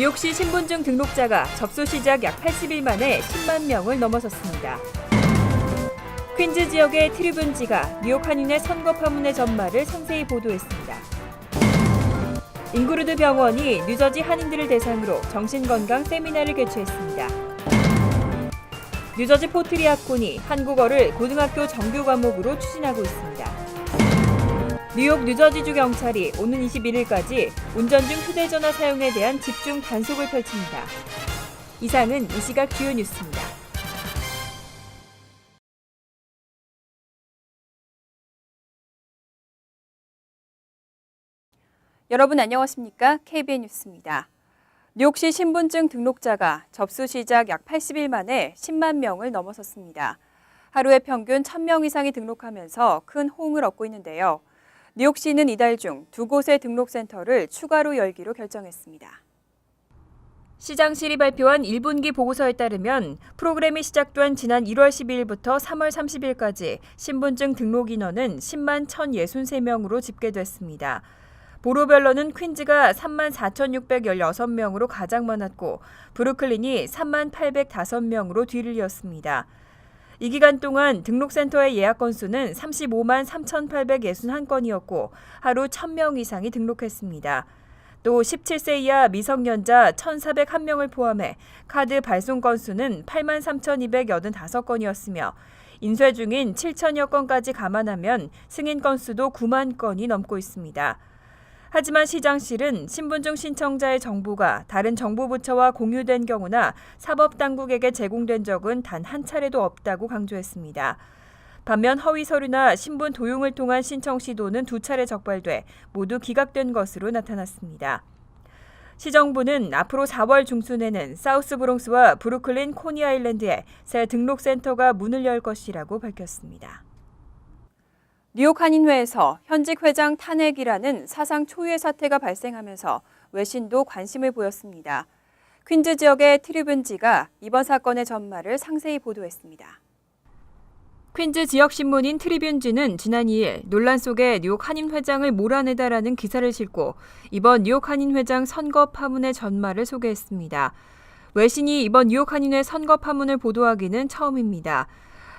뉴욕시 신분증 등록자가 접수 시작 약 80일 만에 10만 명을 넘어섰습니다. 퀸즈 지역의 트리뷴지가 뉴욕 한인의 선거 파문의 전말을 상세히 보도했습니다. 잉그루드 병원이 뉴저지 한인들을 대상으로 정신건강 세미나를 개최했습니다. 뉴저지 포트리 학군이 한국어를 고등학교 정규 과목으로 추진하고 있습니다. 뉴욕 뉴저지주 경찰이 오는 21일까지 운전 중 휴대전화 사용에 대한 집중 단속을 펼칩니다. 이상은 이 시각 주요 뉴스입니다. 여러분 안녕하십니까? KBN 뉴스입니다. 뉴욕시 신분증 등록자가 접수 시작 약 80일 만에 10만 명을 넘어섰습니다. 하루에 평균 1,000명 이상이 등록하면서 큰 호응을 얻고 있는데요. 뉴욕시는 이달 중 2곳의 등록센터를 추가로 열기로 결정했습니다. 시장실이 발표한 1분기 보고서에 따르면 프로그램이 시작된 지난 1월 12일부터 3월 30일까지 신분증 등록 인원은 10만 1,063명으로 집계됐습니다. 보로별로는 퀸즈가 3만 4,616명으로 가장 많았고 브루클린이 3만 805명으로 뒤를 이었습니다. 이 기간 동안 등록센터의 예약 건수는 35만 3,861건이었고 하루 1,000명 이상이 등록했습니다. 또 17세 이하 미성년자 1,401명을 포함해 카드 발송 건수는 8만 3,285건이었으며 인쇄 중인 7천여 건까지 감안하면 승인 건수도 9만 건이 넘고 있습니다. 하지만 시장실은 신분증 신청자의 정보가 다른 정보부처와 공유된 경우나 사법당국에게 제공된 적은 단 한 차례도 없다고 강조했습니다. 반면 허위 서류나 신분 도용을 통한 신청 시도는 2차례 적발돼 모두 기각된 것으로 나타났습니다. 시정부는 앞으로 4월 중순에는 사우스 브롱스와 브루클린 코니 아일랜드에 새 등록센터가 문을 열 것이라고 밝혔습니다. 뉴욕 한인회에서 현직 회장 탄핵이라는 사상 초유의 사태가 발생하면서 외신도 관심을 보였습니다. 퀸즈 지역의 트리뷴지가 이번 사건의 전말을 상세히 보도했습니다. 퀸즈 지역 신문인 트리뷴지는 지난 2일 논란 속에 뉴욕 한인 회장을 몰아내다라는 기사를 싣고 이번 뉴욕 한인 회장 선거 파문의 전말을 소개했습니다. 외신이 이번 뉴욕 한인회 선거 파문을 보도하기는 처음입니다.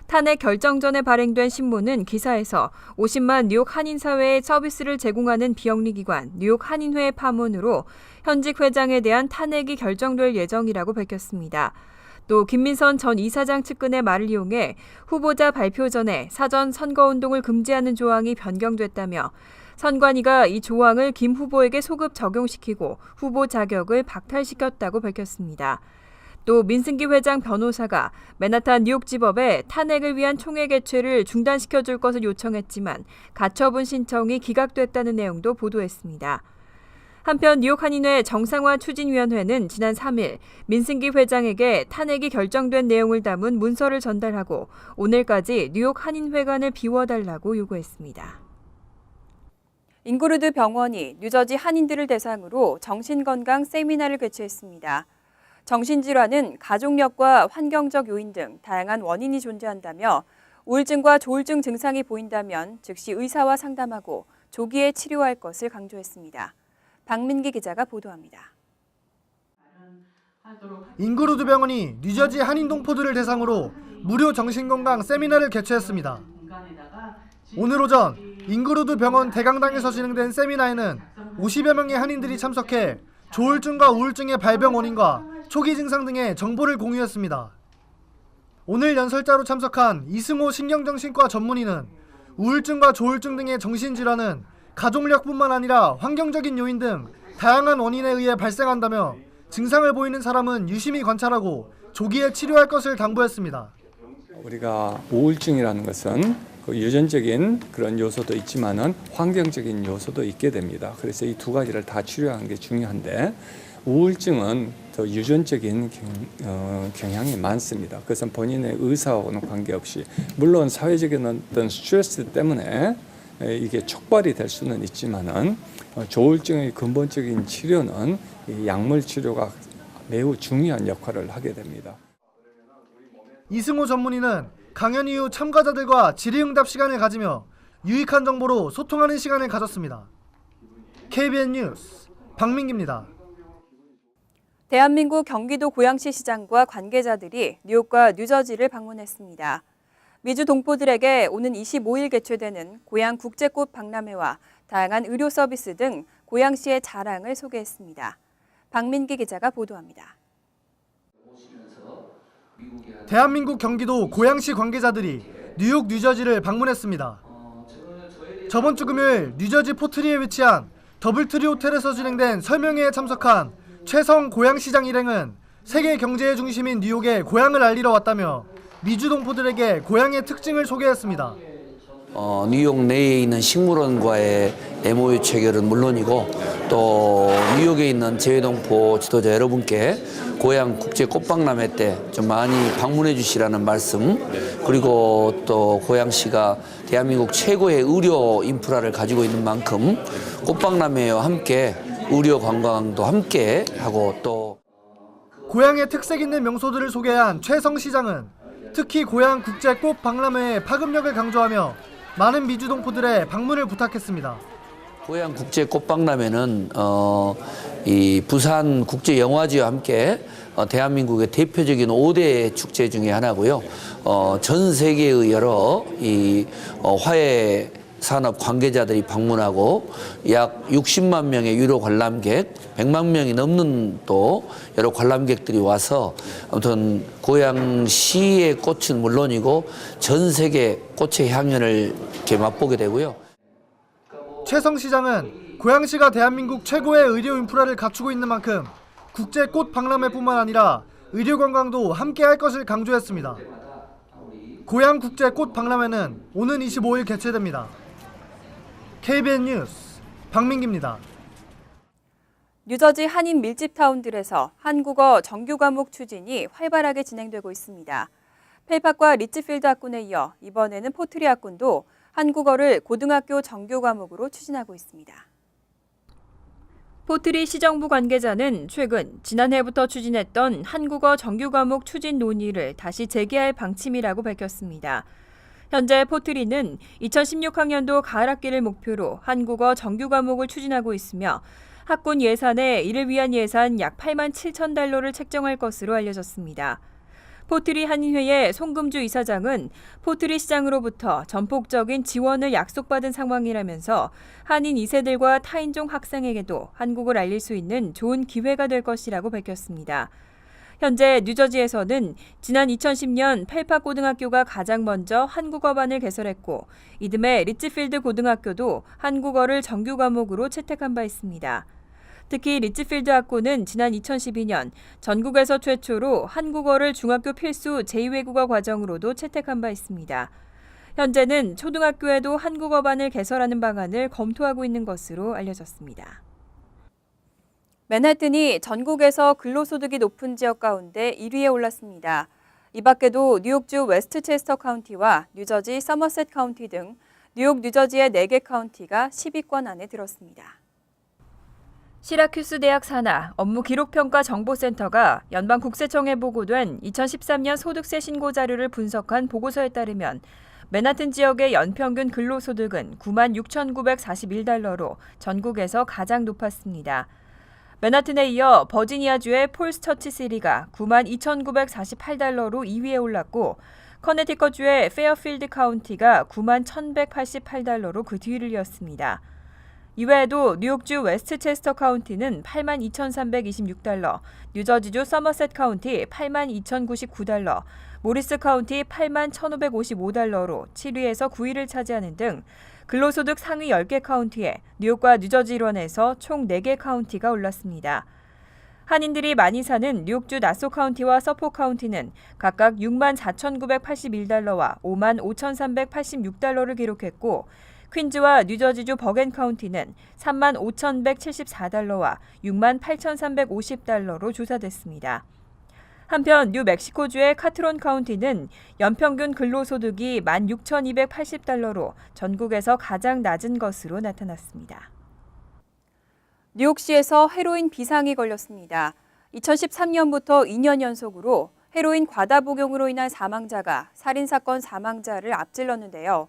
탄핵 결정 전에 발행된 신문은 기사에서 50만 뉴욕 한인사회에 서비스를 제공하는 비영리기관 뉴욕 한인회의 파문으로 현직 회장에 대한 탄핵이 결정될 예정이라고 밝혔습니다. 또 김민선 전 이사장 측근의 말을 이용해 후보자 발표 전에 사전 선거운동을 금지하는 조항이 변경됐다며 선관위가 이 조항을 김 후보에게 소급 적용시키고 후보 자격을 박탈시켰다고 밝혔습니다. 또 민승기 회장 변호사가 맨하탄 뉴욕지법에 탄핵을 위한 총회 개최를 중단시켜줄 것을 요청했지만 가처분 신청이 기각됐다는 내용도 보도했습니다. 한편 뉴욕 한인회 정상화 추진위원회는 지난 3일 민승기 회장에게 탄핵이 결정된 내용을 담은 문서를 전달하고 오늘까지 뉴욕 한인회관을 비워달라고 요구했습니다. 잉그루드 병원이 뉴저지 한인들을 대상으로 정신건강 세미나를 개최했습니다. 정신질환은 가족력과 환경적 요인 등 다양한 원인이 존재한다며 우울증과 조울증 증상이 보인다면 즉시 의사와 상담하고 조기에 치료할 것을 강조했습니다. 박민기 기자가 보도합니다. 잉그루드 병원이 뉴저지 한인 동포들을 대상으로 무료 정신건강 세미나를 개최했습니다. 오늘 오전 잉그루드 병원 대강당에서 진행된 세미나에는 50여 명의 한인들이 참석해 조울증과 우울증의 발병 원인과 초기 증상 등의 정보를 공유했습니다. 오늘 연설자로 참석한 이승호 신경정신과 전문의는 우울증과 조울증 등의 정신질환은 가족력뿐만 아니라 환경적인 요인 등 다양한 원인에 의해 발생한다며 증상을 보이는 사람은 유심히 관찰하고 조기에 치료할 것을 당부했습니다. 우리가 우울증이라는 것은 그 유전적인 그런 요소도 있지만은 환경적인 요소도 있게 됩니다. 그래서 이 두 가지를 다 치료하는 게 중요한데 우울증은 더 유전적인 경향이 많습니다. 그것은 본인의 의사하고는 관계없이 물론 사회적인 어떤 스트레스 때문에 이게 촉발이 될 수는 있지만은 조울증의 근본적인 치료는 이 약물 치료가 매우 중요한 역할을 하게 됩니다. 이승호 전문의는 강연 이후 참가자들과 질의응답 시간을 가지며 유익한 정보로 소통하는 시간을 가졌습니다. KBN 뉴스 박민기입니다. 대한민국 경기도 고양시 시장과 관계자들이 뉴욕과 뉴저지를 방문했습니다. 미주 동포들에게 오는 25일 개최되는 고양 국제꽃 박람회와 다양한 의료 서비스 등 고양시의 자랑을 소개했습니다. 박민기 기자가 보도합니다. 대한민국 경기도 고양시 관계자들이 뉴욕, 뉴저지를 방문했습니다. 저번 주 금요일 뉴저지 포트리에 위치한 더블트리 호텔에서 진행된 설명회에 참석한 최성 고양시장 일행은 세계 경제의 중심인 뉴욕에 고양을 알리러 왔다며 미주 동포들에게 고양의 특징을 소개했습니다. 뉴욕 내에 있는 식물원과의 MOU 체결은 물론이고 또 뉴욕에 있는 재외동포 지도자 여러분께 고양 국제 꽃박람회 때 좀 많이 방문해 주시라는 말씀, 그리고 또 고양시가 대한민국 최고의 의료 인프라를 가지고 있는 만큼 꽃박람회와 함께 의료 관광도 함께 하고 또 고양의 특색 있는 명소들을 소개한 최성 시장은 특히 고양 국제 꽃 박람회의 파급력을 강조하며 많은 미주 동포들의 방문을 부탁했습니다. 고양 국제 꽃박람회는 이 부산 국제 영화제와 함께 대한민국의 대표적인 5대 축제 중에 하나고요. 전 세계의 여러 이 화훼 산업 관계자들이 방문하고 약 60만 명의 유료 관람객, 100만 명이 넘는 또 여러 관람객들이 와서 아무튼 고양시의 꽃은 물론이고 전 세계 꽃의 향연을 이렇게 맛보게 되고요. 최성 시장은 고양시가 대한민국 최고의 의료 인프라를 갖추고 있는 만큼 국제 꽃 박람회뿐만 아니라 의료 관광도 함께 할 것을 강조했습니다. 고양 국제 꽃 박람회는 오는 25일 개최됩니다. KBN 뉴스 박민기입니다. 뉴저지 한인 밀집타운들에서 한국어 정규 과목 추진이 활발하게 진행되고 있습니다. 펠팍과 리츠필드 학군에 이어 이번에는 포트리 학군도 한국어를 고등학교 정규 과목으로 추진하고 있습니다. 포트리 시정부 관계자는 최근 지난해부터 추진했던 한국어 정규 과목 추진 논의를 다시 재개할 방침이라고 밝혔습니다. 현재 포트리는 2016학년도 가을 학기를 목표로 한국어 정규 과목을 추진하고 있으며 학군 예산에 이를 위한 예산 약 8만 7천 달러를 책정할 것으로 알려졌습니다. 포트리 한인회의 송금주 이사장은 포트리 시장으로부터 전폭적인 지원을 약속받은 상황이라면서 한인 2세들과 타인종 학생에게도 한국을 알릴 수 있는 좋은 기회가 될 것이라고 밝혔습니다. 현재 뉴저지에서는 지난 2010년 펠팍 고등학교가 가장 먼저 한국어반을 개설했고 이듬해 리츠필드 고등학교도 한국어를 정규 과목으로 채택한 바 있습니다. 특히 리츠필드 학교는 지난 2012년 전국에서 최초로 한국어를 중학교 필수 제2외국어 과정으로도 채택한 바 있습니다. 현재는 초등학교에도 한국어반을 개설하는 방안을 검토하고 있는 것으로 알려졌습니다. 맨하튼이 전국에서 근로소득이 높은 지역 가운데 1위에 올랐습니다. 이 밖에도 뉴욕주 웨스트체스터 카운티와 뉴저지 서머셋 카운티 등 뉴욕, 뉴저지의 4개 카운티가 10위권 안에 들었습니다. 시라큐스 대학 산하 업무기록평가정보센터가 연방국세청에 보고된 2013년 소득세 신고 자료를 분석한 보고서에 따르면 맨하튼 지역의 연평균 근로소득은 9만 6,941달러로 전국에서 가장 높았습니다. 맨하튼에 이어 버지니아주의 폴스처치시리가 9만 2,948달러로 2위에 올랐고 커네티컷주의 페어필드 카운티가 9만 1,188달러로 그 뒤를 이었습니다. 이외에도 뉴욕주 웨스트체스터 카운티는 8만 2,326달러, 뉴저지주 서머셋 카운티 8만 2,099달러, 모리스 카운티 8만 1,555달러로 7위에서 9위를 차지하는 등 근로소득 상위 10개 카운티에 뉴욕과 뉴저지 일원에서 총 4개 카운티가 올랐습니다. 한인들이 많이 사는 뉴욕주 나소 카운티와 서포 카운티는 각각 6만 4,981달러와 5만 5,386달러를 기록했고 퀸즈와 뉴저지주 버겐 카운티는 3만 5,174달러와 6만 8,350달러로 조사됐습니다. 한편 뉴멕시코주의 카트론 카운티는 연평균 근로소득이 16,280달러로 전국에서 가장 낮은 것으로 나타났습니다. 뉴욕시에서 헤로인 비상이 걸렸습니다. 2013년부터 2년 연속으로 헤로인 과다 복용으로 인한 사망자가 살인사건 사망자를 앞질렀는데요.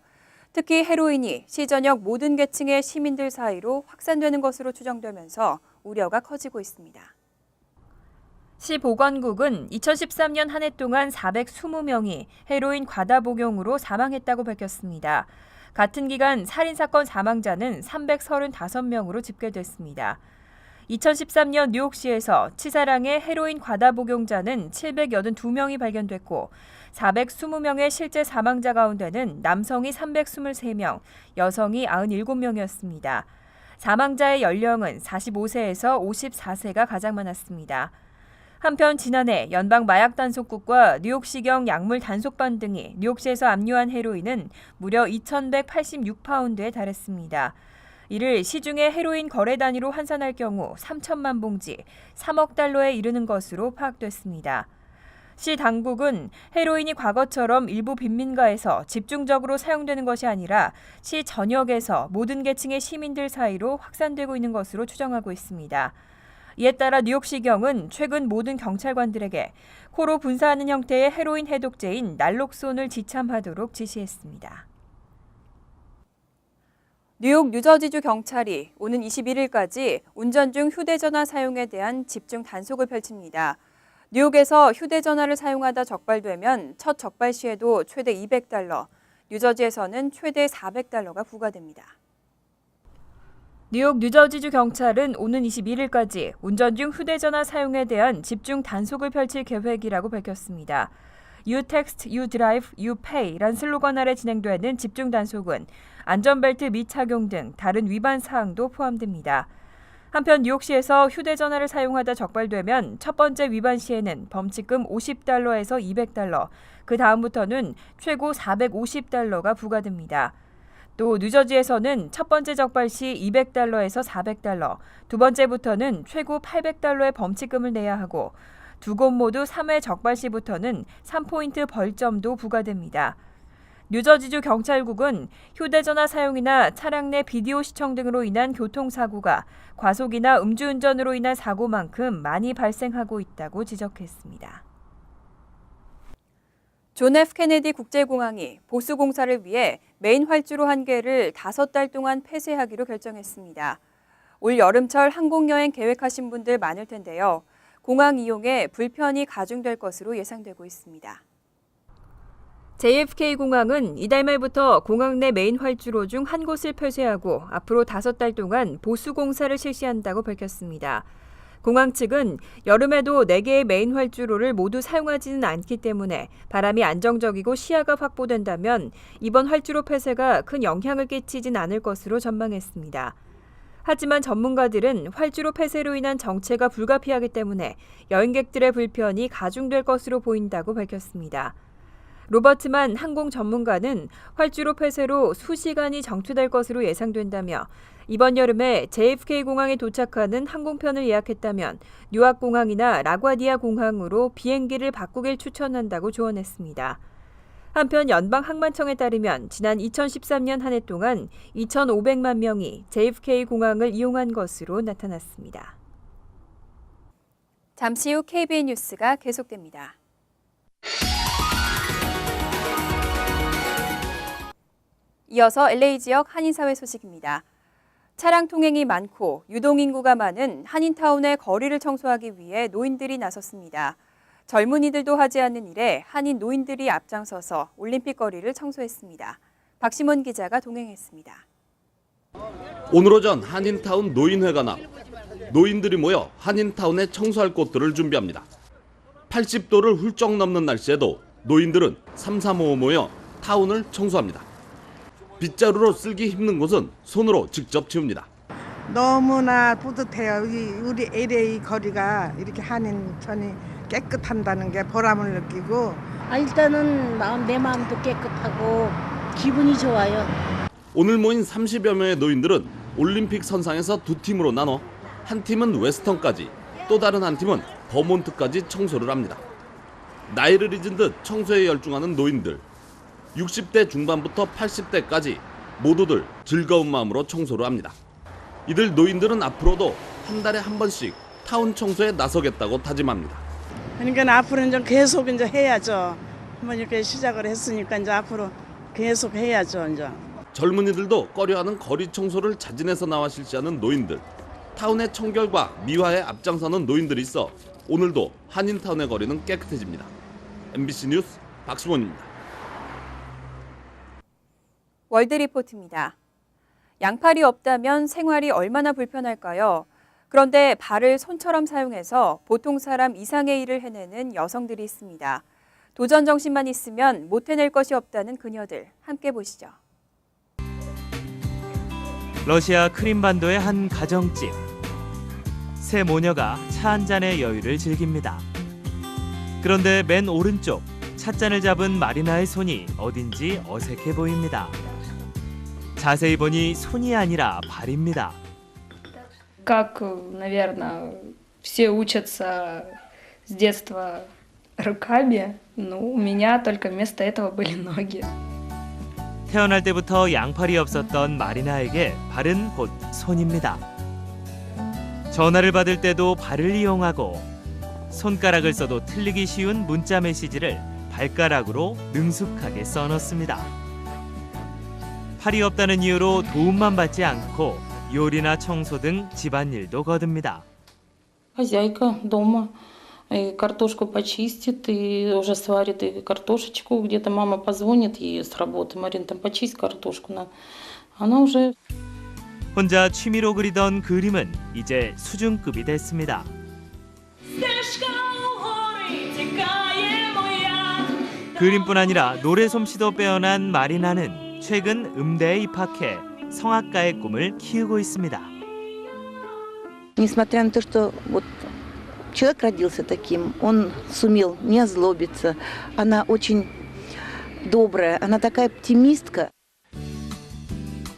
특히 헤로인이 시 전역 모든 계층의 시민들 사이로 확산되는 것으로 추정되면서 우려가 커지고 있습니다. 시 보건국은 2013년 한 해 동안 420명이 헤로인 과다 복용으로 사망했다고 밝혔습니다. 같은 기간 살인사건 사망자는 335명으로 집계됐습니다. 2013년 뉴욕시에서 치사량의 헤로인 과다 복용자는 782명이 발견됐고 420명의 실제 사망자 가운데는 남성이 323명, 여성이 97명이었습니다. 사망자의 연령은 45세에서 54세가 가장 많았습니다. 한편 지난해 연방마약단속국과 뉴욕시경 약물단속반 등이 뉴욕시에서 압류한 헤로인은 무려 2,186파운드에 달했습니다. 이를 시중의 헤로인 거래 단위로 환산할 경우 3천만 봉지, 3억 달러에 이르는 것으로 파악됐습니다. 시 당국은 헤로인이 과거처럼 일부 빈민가에서 집중적으로 사용되는 것이 아니라 시 전역에서 모든 계층의 시민들 사이로 확산되고 있는 것으로 추정하고 있습니다. 이에 따라 뉴욕시경은 최근 모든 경찰관들에게 코로 분사하는 형태의 헤로인 해독제인 날록손을 지참하도록 지시했습니다. 뉴욕 뉴저지주 경찰이 오는 21일까지 운전 중 휴대전화 사용에 대한 집중 단속을 펼칩니다. 뉴욕에서 휴대전화를 사용하다 적발되면 첫 적발 시에도 최대 $200, 뉴저지에서는 최대 $400가 부과됩니다. 뉴욕 뉴저지주 경찰은 오는 21일까지 운전 중 휴대전화 사용에 대한 집중 단속을 펼칠 계획이라고 밝혔습니다. You text, you drive, you pay란 슬로건 아래 진행되는 집중 단속은 안전벨트 미착용 등 다른 위반 사항도 포함됩니다. 한편 뉴욕시에서 휴대전화를 사용하다 적발되면 첫 번째 위반 시에는 범칙금 $50에서 $200, 그 다음부터는 최고 $450가 부과됩니다. 또 뉴저지에서는 첫 번째 적발 시 $200에서 $400, 두 번째부터는 최고 $800의 범칙금을 내야 하고 두 곳 모두 3회 적발 시부터는 3포인트 벌점도 부과됩니다. 뉴저지주 경찰국은 휴대전화 사용이나 차량 내 비디오 시청 등으로 인한 교통사고가 과속이나 음주운전으로 인한 사고만큼 많이 발생하고 있다고 지적했습니다. 존 F 케네디 국제공항이 보수 공사를 위해 메인 활주로 1개를 5달 동안 폐쇄하기로 결정했습니다. 올 여름철 항공여행 계획하신 분들 많을 텐데요. 공항 이용에 불편이 가중될 것으로 예상되고 있습니다. JFK 공항은 이달 말부터 공항 내 메인 활주로 중 한 곳을 폐쇄하고 앞으로 5달 동안 보수 공사를 실시한다고 밝혔습니다. 공항 측은 여름에도 4개의 메인 활주로를 모두 사용하지는 않기 때문에 바람이 안정적이고 시야가 확보된다면 이번 활주로 폐쇄가 큰 영향을 끼치진 않을 것으로 전망했습니다. 하지만 전문가들은 활주로 폐쇄로 인한 정체가 불가피하기 때문에 여행객들의 불편이 가중될 것으로 보인다고 밝혔습니다. 로버트만 항공 전문가는 활주로 폐쇄로 수시간이 정체될 것으로 예상된다며 이번 여름에 JFK 공항에 도착하는 항공편을 예약했다면 뉴아크 공항이나 라과디아 공항으로 비행기를 바꾸길 추천한다고 조언했습니다. 한편 연방항만청에 따르면 지난 2013년 한 해 동안 2,500만 명이 JFK 공항을 이용한 것으로 나타났습니다. 잠시 후 KBN 뉴스가 계속됩니다. 이어서 LA 지역 한인사회 소식입니다. 차량 통행이 많고 유동인구가 많은 한인타운의 거리를 청소하기 위해 노인들이 나섰습니다. 젊은이들도 하지 않는 일에 한인 노인들이 앞장서서 올림픽 거리를 청소했습니다. 박심원 기자가 동행했습니다. 오늘 오전 한인타운 노인회관 앞 노인들이 모여 한인타운에 청소할 곳들을 준비합니다. 80도를 훌쩍 넘는 날씨에도 노인들은 삼삼오오 모여 타운을 청소합니다. 빗자루로 쓸기 힘든 곳은 손으로 직접 치웁니다. 너무나 뿌듯해요. 우리 LA 거리가 이렇게 한인천이 깨끗한다는 게 보람을 느끼고. 일단은 내 마음도 깨끗하고 기분이 좋아요. 오늘 모인 30여 명의 노인들은 올림픽 선상에서 두 팀으로 나눠 한 팀은 웨스턴까지 또 다른 한 팀은 버몬트까지 청소를 합니다. 나이를 잊은 듯 청소에 열중하는 노인들. 60대 중반부터 80대까지 모두들 즐거운 마음으로 청소를 합니다. 이들 노인들은 앞으로도 한 달에 한 번씩 타운 청소에 나서겠다고 다짐합니다. 그러니까 앞으로는 좀 계속 이제 해야죠. 한번 이렇게 시작을 했으니까 이제 앞으로 계속 해야죠. 이제. 젊은이들도 꺼려하는 거리 청소를 자진해서 나와 실시하는 노인들. 타운의 청결과 미화에 앞장서는 노인들이 있어 오늘도 한인타운의 거리는 깨끗해집니다. MBC 뉴스 박수원입니다. 월드리포트입니다. 양팔이 없다면 생활이 얼마나 불편할까요? 그런데 발을 손처럼 사용해서 보통 사람 이상의 일을 해내는 여성들이 있습니다. 도전 정신만 있으면 못 해낼 것이 없다는 그녀들, 함께 보시죠. 러시아 크림반도의 한 가정집. 세 모녀가 차 한 잔의 여유를 즐깁니다. 그런데 맨 오른쪽 찻잔을 잡은 마리나의 손이 어딘지 어색해 보입니다. 자세히 보니 손이 아니라 발입니다. Как, наверное, все учатся с детства руками, у меня только вместо этого были ноги. 태어날 때부터 양팔이 없었던 마리나에게 발은 곧 손입니다. 전화를 받을 때도 발을 이용하고 손가락을 써도 틀리기 쉬운 문자 메시지를 발가락으로 능숙하게 써넣습니다. 팔이 없다는 이유로 도움만 받지 않고 요리나 청소 등 집안일도 거듭니다. Хозяйка дома и картошку почистит, и уже сварит и картошечку. Где-то мама позвонит ей с работы: Марин, там почисть картошку. Она уже... 혼자 취미로 그리던 그림은 이제 수준급이 됐습니다. 그림뿐 아니라 노래 솜씨도 빼어난 마리나는 최근 음대에 입학해 성악가의 꿈을 키우고 있습니다. Несмотря на то, что вот человек родился таким, он сумел не озлобиться. Она очень добрая, она такая оптимистка.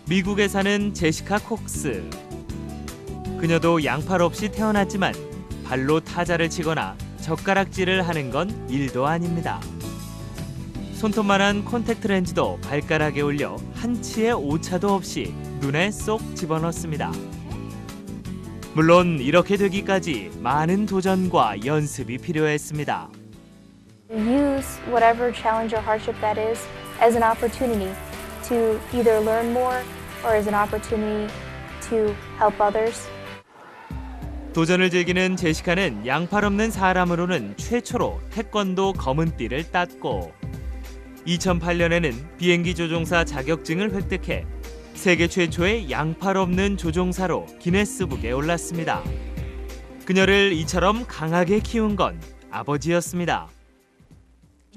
미국에 사는 제시카 콕스. 그녀도 양팔 없이 태어났지만 발로 타자를 치거나 젓가락질을 하는 건 일도 아닙니다. 손톱만한 콘택트 렌즈도 발가락에 올려 한치의 오차도 없이 눈에 쏙 집어넣습니다. 물론 이렇게 되기까지 많은 도전과 연습이 필요했습니다. Use whatever challenge or hardship that is as an opportunity to either learn more or as an opportunity to help others. 도전을 즐기는 제시카는 양팔 없는 사람으로는 최초로 태권도 검은띠를 땄고 2008년에는 비행기 조종사 자격증을 획득해 세계 최초의 양팔 없는 조종사로 기네스북에 올랐습니다. 그녀를 이처럼 강하게 키운 건 아버지였습니다.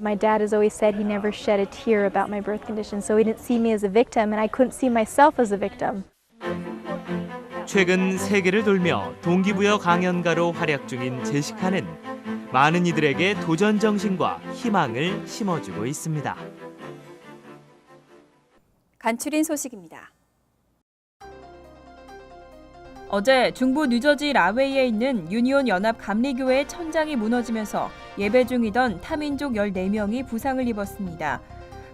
My dad has always said he never shed a tear about my birth condition, so he didn't see me as a victim and I couldn't see myself as a victim. 최근 세계를 돌며 동기부여 강연가로 활약 중인 제시카는 많은 이들에게 도전 정신과 희망을 심어주고 있습니다. 간추린 소식입니다. 어제 중부 뉴저지 라웨이에 있는 유니온 연합 감리교회 천장이 무너지면서 예배 중이던 타민족 14명이 부상을 입었습니다.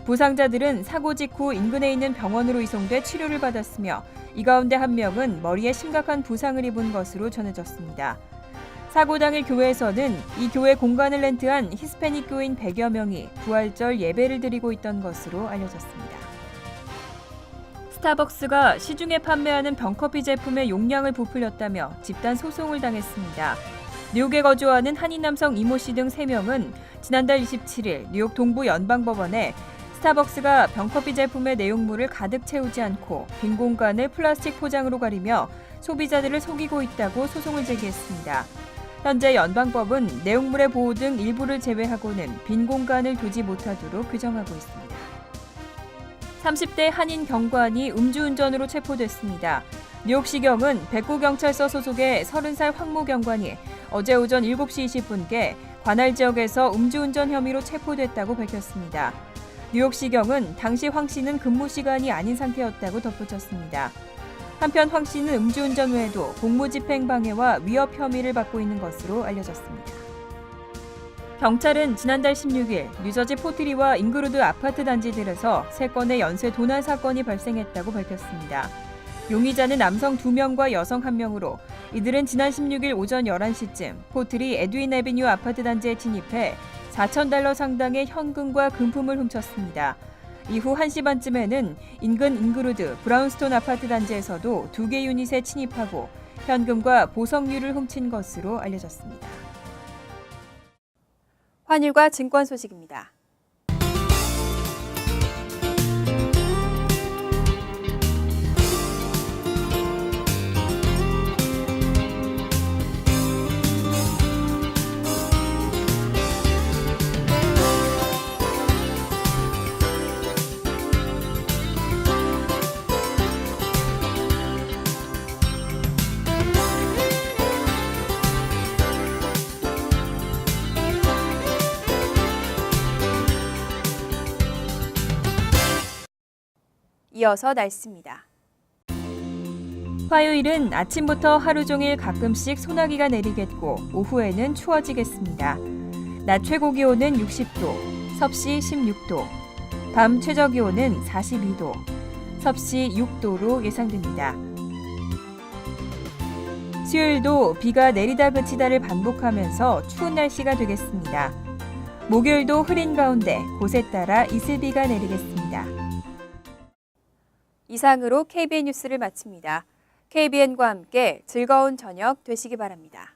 부상자들은 사고 직후 인근에 있는 병원으로 이송돼 치료를 받았으며 이 가운데 한 명은 머리에 심각한 부상을 입은 것으로 전해졌습니다. 사고 당일 교회에서는 이 교회 공간을 렌트한 히스패닉 교인 100여 명이 부활절 예배를 드리고 있던 것으로 알려졌습니다. 스타벅스가 시중에 판매하는 병커피 제품의 용량을 부풀렸다며 집단 소송을 당했습니다. 뉴욕에 거주하는 한인 남성 이모 씨 등 3명은 지난달 27일 뉴욕 동부 연방법원에 스타벅스가 병커피 제품의 내용물을 가득 채우지 않고 빈 공간을 플라스틱 포장으로 가리며 소비자들을 속이고 있다고 소송을 제기했습니다. 현재 연방법은 내용물의 보호 등 일부를 제외하고는 빈 공간을 두지 못하도록 규정하고 있습니다. 30대 한인 경관이 음주운전으로 체포됐습니다. 뉴욕시경은 백구경찰서 소속의 30살 황모 경관이 어제 오전 7시 20분께 관할 지역에서 음주운전 혐의로 체포됐다고 밝혔습니다. 뉴욕시경은 당시 황 씨는 근무 시간이 아닌 상태였다고 덧붙였습니다. 한편 황 씨는 음주운전 외에도 공무집행 방해와 위협 혐의를 받고 있는 것으로 알려졌습니다. 경찰은 지난달 16일 뉴저지 포트리와 잉그루드 아파트 단지들에서 3건의 연쇄 도난 사건이 발생했다고 밝혔습니다. 용의자는 남성 2명과 여성 1명으로 이들은 지난 16일 오전 11시쯤 포트리 에드윈 애비뉴 아파트 단지에 진입해 $4,000 상당의 현금과 금품을 훔쳤습니다. 이후 1시 반쯤에는 인근 잉그루드 브라운스톤 아파트 단지에서도 2개 유닛에 침입하고 현금과 보석류를 훔친 것으로 알려졌습니다. 환율과 증권 소식입니다. 이어서 날씨입니다. 화요일은 아침부터 하루 종일 가끔씩 소나기가 내리겠고 오후에는 추워지겠습니다. 낮 최고 기온은 60도, 섭씨 16도, 밤 최저 기온은 42도, 섭씨 6도로 예상됩니다. 수요일도 비가 내리다 그치다를 반복하면서 추운 날씨가 되겠습니다. 목요일도 흐린 가운데 곳에 따라 이슬비가 내리겠습니다. 이상으로 KBN 뉴스를 마칩니다. KBN과 함께 즐거운 저녁 되시기 바랍니다.